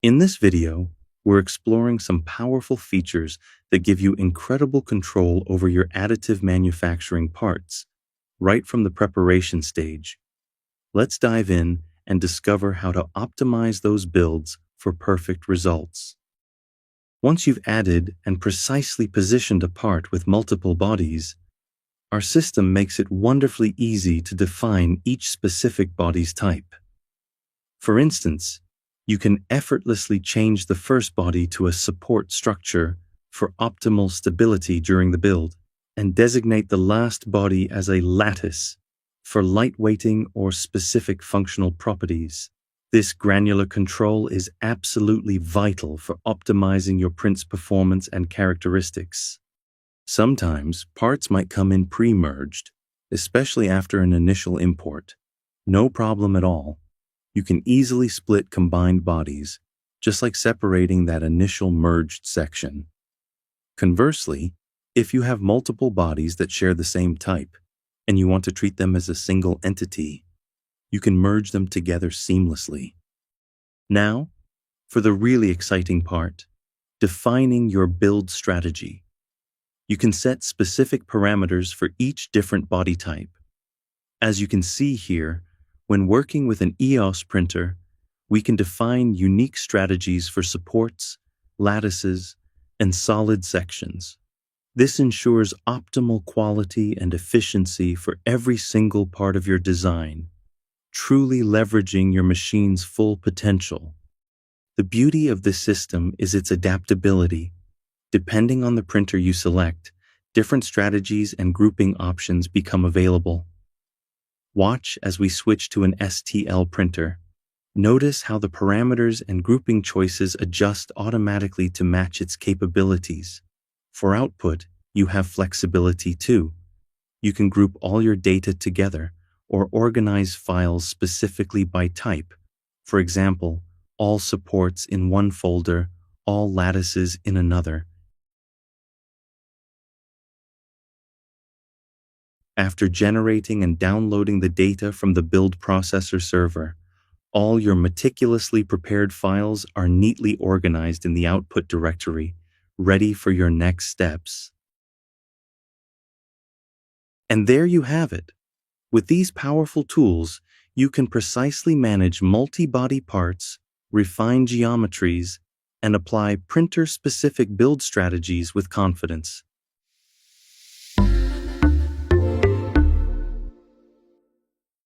In this video, we're exploring some powerful features that give you incredible control over your additive manufacturing parts, right from the preparation stage. Let's dive in and discover how to optimize those builds for perfect results. Once you've added and precisely positioned a part with multiple bodies, our system makes it wonderfully easy to define each specific body's type. For instance, you can effortlessly change the first body to a support structure for optimal stability during the build, and designate the last body as a lattice for lightweighting or specific functional properties. This granular control is absolutely vital for optimizing your print's performance and characteristics. Sometimes parts might come in pre-merged, especially after an initial import. No problem at all. You can easily split combined bodies, just like separating that initial merged section. Conversely, if you have multiple bodies that share the same type, and you want to treat them as a single entity, you can merge them together seamlessly. Now, for the really exciting part, defining your build strategy. You can set specific parameters for each different body type. As you can see here, when working with an EOS printer, we can define unique strategies for supports, lattices, and solid sections. This ensures optimal quality and efficiency for every single part of your design, truly leveraging your machine's full potential. The beauty of this system is its adaptability. Depending on the printer you select, different strategies and grouping options become available. Watch as we switch to an STL printer. Notice how the parameters and grouping choices adjust automatically to match its capabilities. For output, you have flexibility too. You can group all your data together or organize files specifically by type. For example, all supports in one folder, all lattices in another. After generating and downloading the data from the build processor server, all your meticulously prepared files are neatly organized in the output directory, ready for your next steps. And there you have it. With these powerful tools, you can precisely manage multi-body parts, refine geometries, and apply printer-specific build strategies with confidence.